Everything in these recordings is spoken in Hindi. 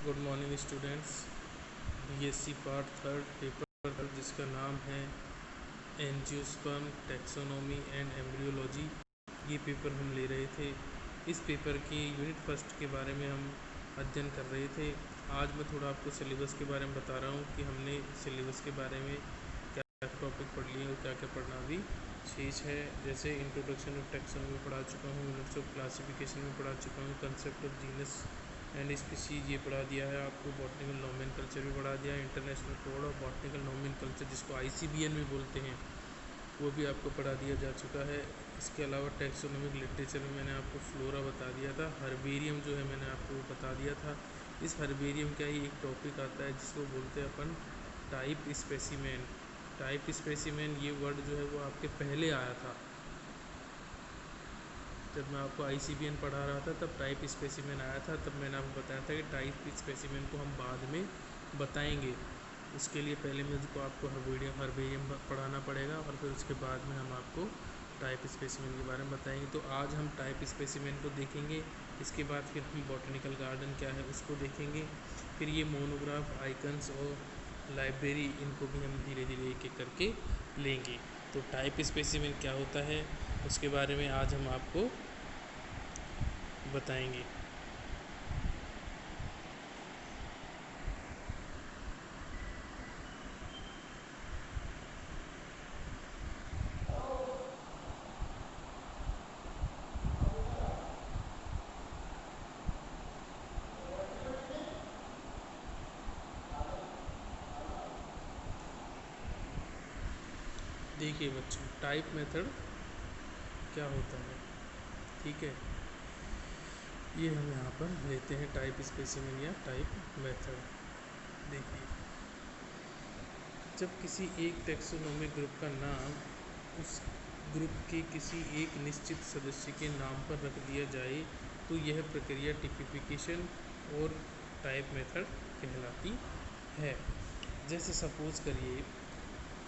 Good morning students. BSc part third paper third जिसका नाम है एंजियोस्पर्म टैक्सोनॉमी एंड एम्ब्रियोलॉजी, ये पेपर हम ले रहे थे। इस पेपर की यूनिट फर्स्ट के बारे में हम अध्ययन कर रहे थे। आज मैं थोड़ा आपको सिलेबस के बारे में बता रहा हूँ कि हमने सिलेबस के बारे में क्या टॉपिक पढ़ लिए और क्या क्या पढ़ना अभी शेष है। जैसे इंट्रोडक्शन ऑफ टैक्सोनॉमी पढ़ा चुका हूँ, यूनिट्स ऑफ क्लासिफिकेशन में पढ़ा चुका हूँ, concept of genus and species ये पढ़ा दिया है आपको, बॉटनिकल नोमेनकल्चर भी पढ़ा दिया है, international code of botanical nomenclature जिसको आईसीबीएन भी बोलते हैं वो भी आपको पढ़ा दिया जा चुका है। इसके अलावा टैक्सोनॉमिक लिटरेचर में मैंने आपको फ्लोरा बता दिया था, हर्बेरियम जो है मैंने आपको बता दिया था। इस हर्बेरियम का ही एक टॉपिक आता है जिसको बोलते हैं अपन टाइप स्पेसिमेन। टाइप स्पेसिमेन ये वर्ड जो है वो आपके पहले आया था जब मैं आपको आईसीबीएन पढ़ा रहा था, तब टाइप स्पेसिमेन आया था। तब मैंने आपको बताया था कि टाइप स्पेसिमेन को हम बाद में बताएंगे, उसके लिए पहले मुझको आपको हर्बेरियम पढ़ाना पड़ेगा और फिर उसके बाद में हम आपको टाइप स्पेसिमेन के बारे में बताएंगे। तो आज हम टाइप स्पेसिमेन को देखेंगे, इसके बाद फिर हम बॉटनिकल गार्डन क्या है उसको देखेंगे, फिर ये मोनोग्राफ, आइकन्स और लाइब्रेरी, इनको भी हम धीरे धीरे एक एक करके लेंगे। तो टाइप स्पेसिमेन क्या होता है उसके बारे में आज हम आपको बताएंगे। देखिए बच्चों, टाइप मेथड क्या होता है, ठीक है, ये हम यहाँ पर लेते हैं टाइप स्पेसिमेन या टाइप मेथड। देखिए, जब किसी एक टैक्सोनॉमिक ग्रुप का नाम उस ग्रुप के किसी एक निश्चित सदस्य के नाम पर रख दिया जाए तो यह प्रक्रिया टिपिफिकेशन और टाइप मेथड कहलाती है। जैसे सपोज करिए,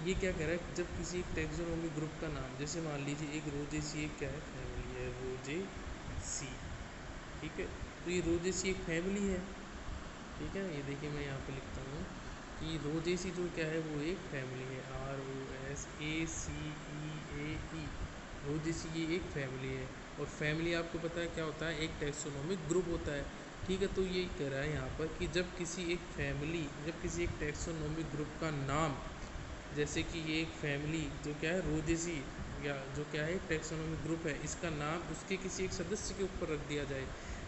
ये क्या कह रहा है, जब किसी एक टैक्सोनॉमिक ग्रुप का नाम, जैसे मान लीजिए एक रोजेसी एक क्या है फैमिली है, रोजेसी, ठीक है, तो ये रोजेसी एक फैमिली है, ठीक है। ये देखिए मैं यहाँ पे लिखता हूँ कि रोजेसी जो क्या है वो एक फैमिली है, ROSACEAE, रोजेसी ये एक फैमिली है। और फैमिली आपको पता है क्या होता है, एक टैक्सोनॉमिक ग्रुप होता है, ठीक है। तो ये कह रहा है यहाँ पर कि जब किसी एक टैक्सोनॉमिक ग्रुप का नाम, जैसे कि ये एक फैमिली जो क्या है रोजेसी या जो क्या है टैक्सोनॉमिक ग्रुप है, इसका नाम उसके किसी एक सदस्य के ऊपर रख दिया जाए।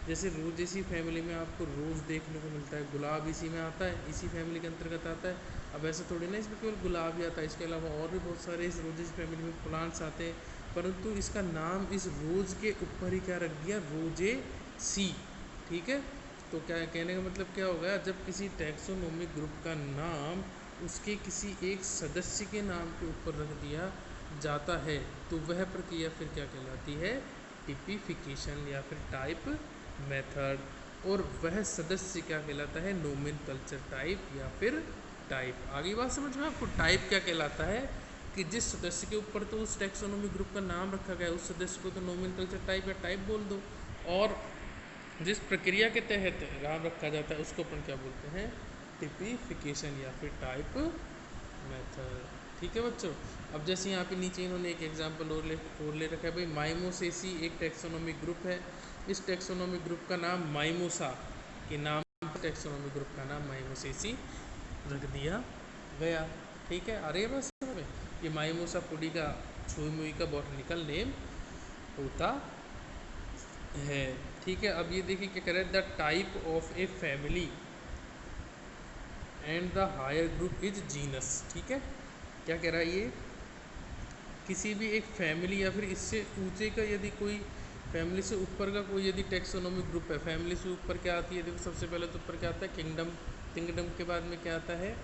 जैसे रोजेसी फैमिली में आपको रोज़ देखने को मिलता है, गुलाब इसी में आता है, इसी फैमिली के अंतर्गत आता है। अब ऐसा थोड़ी ना इसमें केवल गुलाब ही आता है, इसके अलावा और भी बहुत सारे इस रोजेसी फैमिली में प्लांट्स आते हैं, परंतु इसका नाम इस रोज़ के ऊपर ही क्या रख दिया, रोजेसी, ठीक है। तो क्या कहने का मतलब क्या होगा, जब किसी टैक्सोनॉमिक ग्रुप का नाम उसके किसी एक सदस्य के नाम के ऊपर रख दिया जाता है तो वह प्रक्रिया फिर क्या कहलाती है, टिपिफिकेशन या फिर टाइप मेथड। और वह सदस्य क्या कहलाता है, नोमेनकल्चर टाइप या फिर टाइप। आगे बात समझ में आपको, टाइप क्या कहलाता है कि जिस सदस्य के ऊपर तो उस टैक्सोनॉमिक ग्रुप का नाम रखा गया उस सदस्य को तो नोमेनकल्चर टाइप या टाइप बोल दो, और जिस प्रक्रिया के तहत नाम रखा जाता है उसको अपन क्या बोलते हैं, टिपिफिकेशन या फिर टाइप मेथड, ठीक है बच्चों। अब जैसे यहाँ पे नीचे इन्होंने एक एग्जांपल और ले रखा है भाई, माइमोसेसी एक टैक्सोनॉमिक ग्रुप है, इस टैक्सोनॉमिक ग्रुप का नाम माइमोसा के नाम, टैक्सोनॉमिक ग्रुप का नाम माइमोसेसी रख दिया गया, ठीक है। अरे बस में ये माइमोसा पुडी का छुई मुई का बॉटनिकल नेम होता है, ठीक है। अब ये देखिए क्या कह रहा है, the type of a family and the higher group is genus, ठीक है। क्या कह रहा है ये, किसी भी एक फैमिली या फिर इससे ऊंचे का यदि कोई फैमिली से ऊपर का कोई यदि टैक्सोनॉमिक ग्रुप है, फैमिली से ऊपर क्या आती है, देखो सबसे पहले तो ऊपर क्या आता है, किंगडम, किंगडम के बाद में क्या आता है,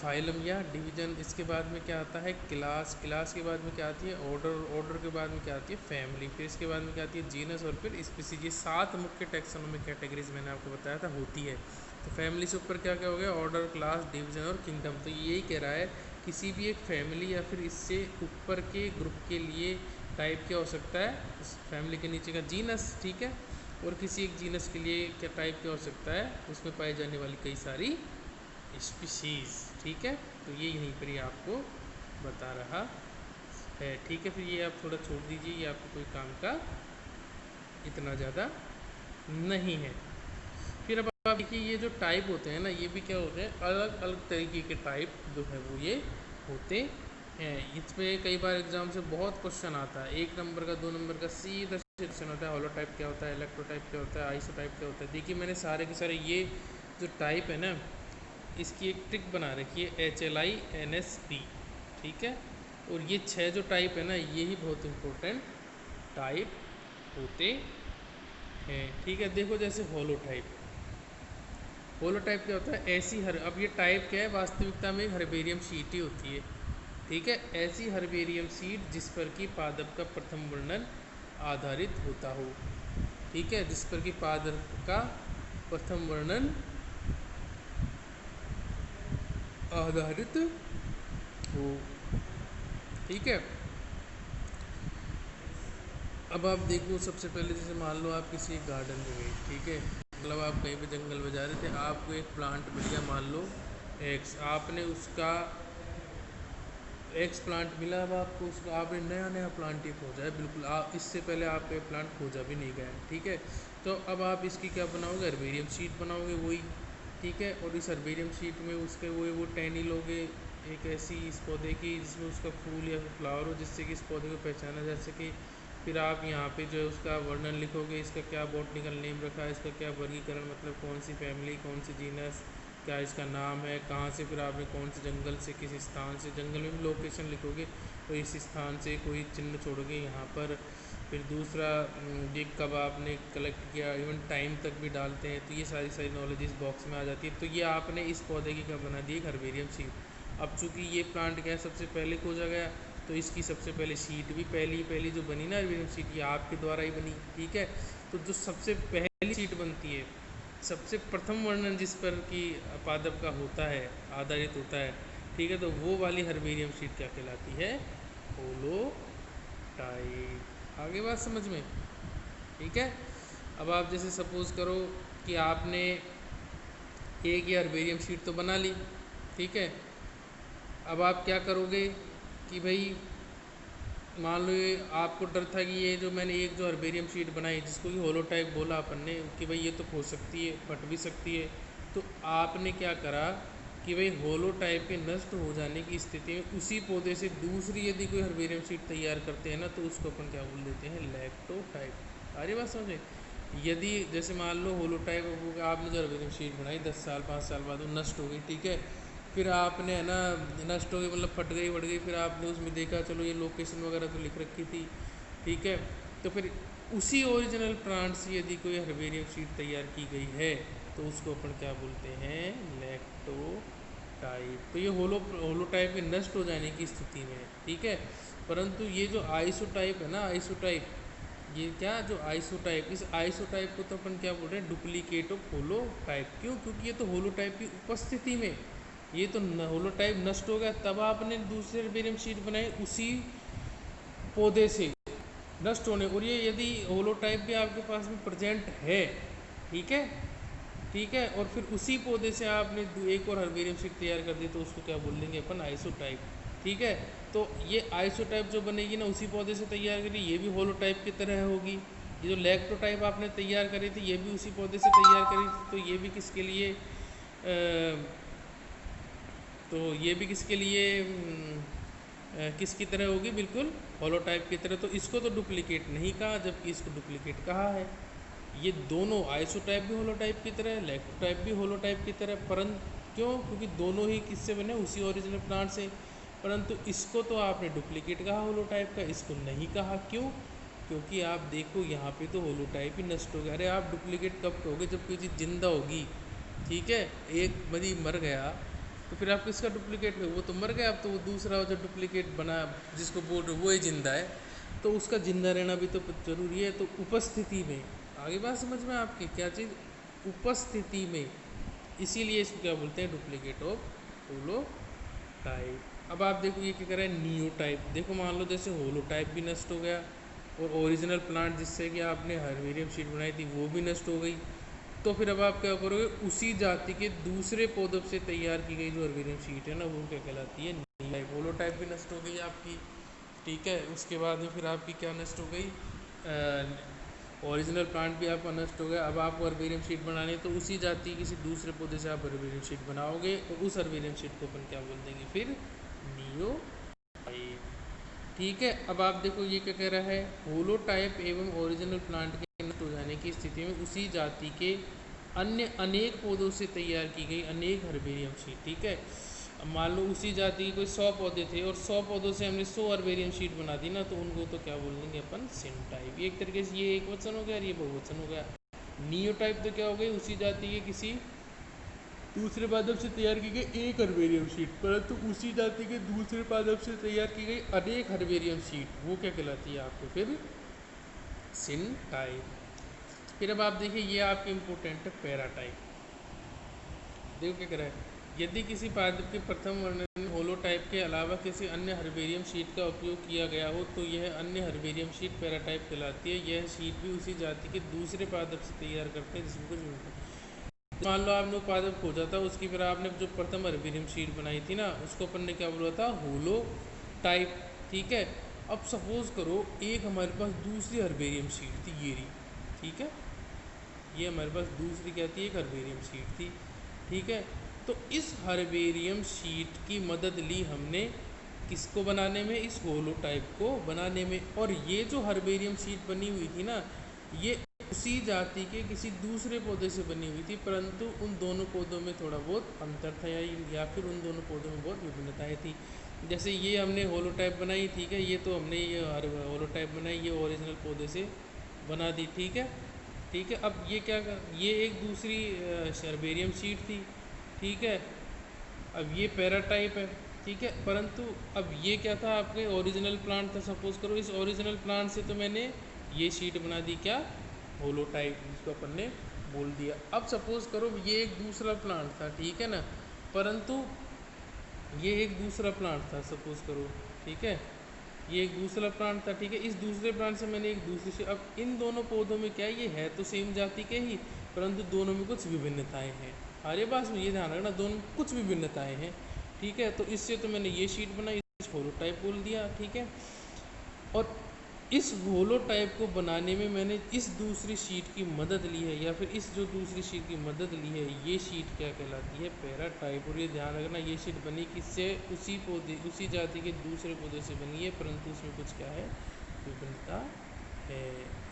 फाइलम या डिवीजन, इसके बाद में क्या आता है, क्लास, क्लास के बाद में क्या आती है, ऑर्डर, ऑर्डर के बाद में क्या आती है, फैमिली, फिर इसके बाद में क्या आती है, जीनस, और फिर स्पीसीज। ये 7 मुख्य टैक्सोनॉमिक कैटेगरीज मैंने आपको बताया था होती है। तो फैमिली से ऊपर क्या क्या हो गया, ऑर्डर, क्लास, डिवीजन और किंगडम। तो यही कह रहा है किसी भी एक फैमिली या फिर इससे ऊपर के ग्रुप के लिए टाइप क्या हो सकता है, इस फैमिली के नीचे का जीनस, ठीक है। और किसी एक जीनस के लिए क्या टाइप क्या हो सकता है, उसमें पाई जाने वाली कई सारी स्पीशीज़। ठीक है, तो ये यहीं पर ही आपको बता रहा है। ठीक है, फिर ये आप थोड़ा छोड़ दीजिए, ये आपको कोई काम का इतना ज़्यादा नहीं है। फिर अब आप देखिए ये जो टाइप होते हैं ना, ये भी क्या होते हैं, अलग अलग तरीके के टाइप जो है वो ये होते हैं। इस पर कई बार एग्जाम से बहुत क्वेश्चन आता है, 1 नंबर का 2 नंबर का सीधा क्वेश्चन होता है, होलो टाइप क्या होता है, इलेक्ट्रो टाइप क्या होता है, आइसो टाइप क्या होता है। देखिए मैंने सारे के सारे ये जो टाइप है ना, इसकी एक ट्रिक बना रखी है, HLINSP। ठीक है, और ये 6 जो टाइप है ना, ये ही बहुत इम्पोर्टेंट टाइप होते हैं। ठीक है, देखो जैसे होलो टाइप, होलो टाइप क्या होता है, ऐसी अब ये टाइप क्या है, वास्तविकता में एक हर्बेरियम शीट ही होती है। ठीक है, ऐसी हर्बेरियम शीट जिस पर कि पादप का प्रथम वर्णन आधारित होता हो। ठीक है, जिस पर कि पादप का प्रथम वर्णन आधारित हो। ठीक है, अब आप देखो सबसे पहले जैसे मान लो आप किसी गार्डन में गए। ठीक है, मतलब आप कहीं पे जंगल में जा रहे थे, आपको एक प्लांट मिल गया, मान लो एक्स, आपने उसका एक्स प्लांट मिला। अब आपको उसका आपने नया नया प्लांट ही खोजा है, बिल्कुल आप इससे पहले आपका ये प्लांट खोजा भी नहीं गया है। ठीक है, तो अब आप इसकी क्या बनाओगे, हर्बेरियम शीट बनाओगे वही। ठीक है, और इस हर्बेरियम शीट में उसके वो टहनी लोगे, एक ऐसी इस पौधे की जिसमें उसका फूल या फिर फ्लावर हो, जिससे कि इस पौधे को पहचाना जा सके। फिर आप यहाँ पे जो है उसका वर्णन लिखोगे, इसका क्या बॉटनिकल नेम रखा है, इसका क्या वर्गीकरण, मतलब कौन सी फैमिली, कौन सी जीनस, क्या इसका नाम है, कहाँ से, फिर आपने कौन से जंगल से, किस स्थान से, जंगल में भी लोकेशन लिखोगे, तो इस स्थान से कोई चिन्ह छोड़ोगे यहाँ पर। फिर दूसरा ये कब आपने कलेक्ट किया, इवन टाइम तक भी डालते हैं, तो ये सारी सारी नॉलेज इस बॉक्स में आ जाती है। तो ये आपने इस पौधे की क्या बना दी, एक हर्बेरियम शीट। अब चूँकि ये प्लांट क्या है सबसे पहले खोजा गया, तो इसकी सबसे पहले शीट भी पहली जो बनी ना हर्बेरियम शीट, ये आपके द्वारा ही बनी। ठीक है, तो जो सबसे पहली शीट बनती है, सबसे प्रथम वर्णन जिस पर कि पादप का होता है, आधारित होता है। ठीक है, तो वो वाली हर्बेरियम शीट क्या कहलाती है, होलो टाइप। आगे बात समझ में? ठीक है, अब आप जैसे सपोज करो कि आपने एक ये हर्बेरियम शीट तो बना ली। ठीक है, अब आप क्या करोगे कि भाई मान लो ये आपको डर था कि ये जो मैंने एक जो हर्बेरियम शीट बनाई, जिसको कि होलो टाइप बोला अपन ने, कि भाई ये तो खो सकती है, फट भी सकती है। तो आपने क्या करा कि भाई होलो टाइप के नष्ट हो जाने की स्थिति में उसी पौधे से दूसरी यदि कोई हर्बेरियम शीट तैयार करते हैं ना, तो उसको अपन क्या बोल देते हैं, लैक्टो टाइप। आ रही बात समझे? यदि जैसे मान लो होलो टाइप आपने जो हर्बेरियम शीट बनाई 10 साल 5 साल बाद वो नष्ट हो गई। ठीक है, फिर आपने है ना, नष्ट हो गई मतलब फट गई वट गई, फिर आपने उसमें देखा चलो ये लोकेशन वगैरह तो लिख रखी थी। ठीक है, तो फिर उसी ओरिजिनल प्लांट से यदि कोई हर्बेरियम शीट तैयार की गई है, तो उसको अपन क्या बोलते हैं, लैक्टो टाइप। तो ये होलो टाइप के नष्ट हो जाने की स्थिति में। ठीक है, परंतु ये जो आइसो टाइप है ना, आइसो टाइप, ये क्या जो आइसो टाइप, इस आइसो टाइप को तो अपन क्या बोल रहे हैं, डुप्लीकेट ऑफ होलो टाइप। क्यों? क्योंकि ये तो होलो टाइप की उपस्थिति में, ये तो होलो टाइप नष्ट हो गया, तब आपने दूसरे हर्बेरियम शीट बनाई उसी पौधे से नष्ट होने, और ये यदि होलो टाइप भी आपके पास में प्रेजेंट है। ठीक है, ठीक है, और फिर उसी पौधे से आपने एक और हर्बेरियम शीट तैयार कर दी, तो उसको क्या बोल देंगे अपन, आइसोटाइप। ठीक है, तो ये आइसोटाइप जो बनेगी ना उसी पौधे से तैयार करी, ये भी होलो टाइप की तरह होगी। ये जो लैक्टोटाइप आपने तैयार करी थी, ये भी उसी पौधे से तैयार करी थी, तो ये भी किसके लिए तो ये भी किसके लिए किसकी तरह होगी, बिल्कुल होलो टाइप की तरह। तो इसको तो डुप्लीकेट नहीं कहा, जबकि इसको डुप्लीकेट कहा है। ये दोनों आइसोटाइप भी होलो टाइप की तरह, लैक्टोटाइप भी होलो टाइप की तरह, परंतु क्यों? क्योंकि दोनों ही किससे बने, उसी ओरिजिनल प्लांट से। परंतु इसको तो आपने डुप्लीकेट कहा होलो टाइप का, इसको नहीं कहा। क्यों? क्योंकि आप देखो यहाँ पे तो होलो टाइप ही नष्ट हो गया। अरे आप डुप्लीकेट कब कहोगे, जब कोई चीज़ जिंदा होगी। ठीक है, एक मरीज मर गया तो फिर आप किसका डुप्लीकेट, वो तो मर गया, अब तो वो दूसरा जो डुप्लीकेट बना जिसको बोल रहे वो ही जिंदा है, तो उसका जिंदा रहना भी तो जरूरी है। तो उपस्थिति में, आगे बात समझ में आपकी, क्या चीज़, उपस्थिति में, इसीलिए इसको क्या बोलते हैं, डुप्लीकेट ऑफ होलो टाइप। अब आप देखो ये क्या कर रहा है, नियो टाइप। देखो मान लो जैसे होलो टाइप भी नष्ट हो गया, और ओरिजिनल प्लांट जिससे कि आपने हर्बेरियम शीट बनाई थी वो भी नष्ट हो गई। तो फिर अब आप क्या करोगे, उसी जाति के दूसरे पौधों से तैयार की गई जो हर्बेरियम शीट है ना, वो क्या कहलाती है, टाइप होलोटाइप भी नष्ट हो गई आपकी। ठीक है, उसके बाद में फिर आपकी क्या नष्ट हो गई, ओरिजिनल प्लांट भी आपका नष्ट हो गया। अब आपको हर्बेरियम शीट बनानी है तो उसी जाति किसी दूसरे पौधे से आप हर्बेरियम शीट बनाओगे, और उस हर्बेरियम शीट को अपन क्या बोल देंगे फिर, नियोटाइप। ठीक है, अब आप देखो ये क्या कह रहा है, होलोटाइप एवं ओरिजिनल प्लांट के नष्ट हो जाने की स्थिति में उसी जाति के अन्य अनेक पौधों से तैयार की गई अनेक हर्बेरियम शीट। ठीक है, अब मान लो उसी जाति के कोई 100 पौधे थे और 100 पौधों से हमने 100 हर्बेरियम शीट बना दी ना, तो उनको तो क्या बोल देंगे अपन, सिनटाइप। एक तरीके से ये एक वचन हो गया और ये बहुवचन हो गया। नियोटाइप तो क्या हो गई, उसी जाति के किसी दूसरे पादप से तैयार की गई एक हर्बेरियम शीट, परंतु उसी जाति के दूसरे पादप से तैयार की गई अनेक हर्बेरियम शीट, वो क्या कहलाती है आपको फिर, सिनटाइप। फिर अब आप देखिए ये आपके इम्पोर्टेंट है पैराटाइप। देखो क्या कह रहा है, यदि किसी पादप के प्रथम वर्णन में होलोटाइप के अलावा किसी अन्य हर्बेरियम शीट का उपयोग किया गया हो तो यह अन्य हर्बेरियम शीट पैराटाइप कहलाती है। यह शीट भी उसी जाति के दूसरे पादप से तैयार करते हैं जिसमें कुछ मान लो आपने पादप खोजा था, उसकी फिर आपने जो प्रथम हर्बेरियम शीट बनाई थी ना, उसको अपन ने क्या बोला था, होलोटाइप। ठीक है, अब सपोज करो एक हमारे पास दूसरी हर्बेरियम शीट थी, ये रही। ठीक है, ये हमारे पास दूसरी क्या थी, एक हर्बेरियम शीट थी। ठीक है, तो इस हर्बेरियम शीट की मदद ली हमने किसको बनाने में, इस होलोटाइप को बनाने में। और ये जो हर्बेरियम शीट बनी हुई थी ना, ये उसी जाति के किसी दूसरे पौधे से बनी हुई थी, परंतु उन दोनों पौधों में थोड़ा बहुत अंतर था, या फिर उन दोनों पौधों में बहुत विभिन्नताएं थी। जैसे ये हमने होलोटाइप बनाई, ठीक है, ये तो हमने ये होलोटाइप बनाई, ये ओरिजिनल पौधे से बना दी। ठीक है, ठीक है, अब ये क्या ये एक दूसरी हर्बेरियम शीट थी। ठीक है, अब ये पैराटाइप है। ठीक है, परंतु अब ये क्या था, आपके ओरिजिनल प्लांट था। सपोज करो इस ओरिजिनल प्लांट से तो मैंने ये शीट बना दी, क्या, होलोटाइप, जिसको अपन ने बोल दिया। अब सपोज करो ये एक दूसरा प्लांट था, ठीक है ना, परंतु ये एक दूसरा प्लांट था, सपोज करो। ठीक है, ये एक दूसरा प्लांट था। ठीक है, इस दूसरे प्लांट से मैंने एक दूसरे से, अब इन दोनों पौधों में क्या है, ये है तो सेम जाति के ही, परंतु दोनों में कुछ विभिन्नताएं हैं। हमारे पास में ये ध्यान रखना, दोनों में कुछ विभिन्नताएं हैं। ठीक है, तो इससे तो मैंने ये शीट बनाई, होलोटाइप बोल दिया। ठीक है, और इस होलोटाइप को बनाने में मैंने इस दूसरी शीट की मदद ली है, या फिर इस जो दूसरी शीट की मदद ली है, ये शीट क्या कहलाती है, पैराटाइप। और ये ध्यान रखना, ये शीट बनी किससे, उसी पौधे, उसी जाति के दूसरे पौधे से बनी है, परंतु उसमें कुछ क्या है, विभिन्नता है।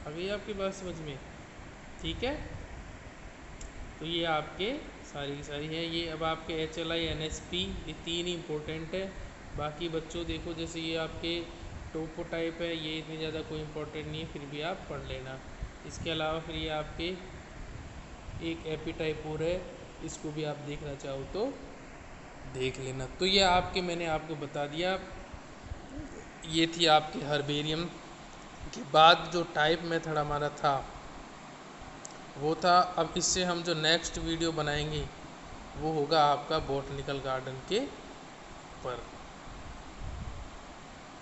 अभी आपकी बात समझ में, ठीक है। तो ये आपके सारी की सारी है। ये अब आपके HLI NSP, ये तीन ही इम्पोर्टेंट है। बाकी बच्चों देखो, जैसे ये आपके टोपोटाइप है, ये इतनी ज़्यादा कोई इम्पोर्टेंट नहीं है, फिर भी आप पढ़ लेना। इसके अलावा फिर ये आपके एक एपीटाइप और है, इसको भी आप देखना चाहो तो देख लेना। तो ये आपके मैंने आपको बता दिया, ये थी आपके हर्बेरियम के बाद जो टाइप मेथड हमारा था वो था। अब इससे हम जो नेक्स्ट वीडियो बनाएंगे वो होगा आपका बॉटनिकल गार्डन के पर।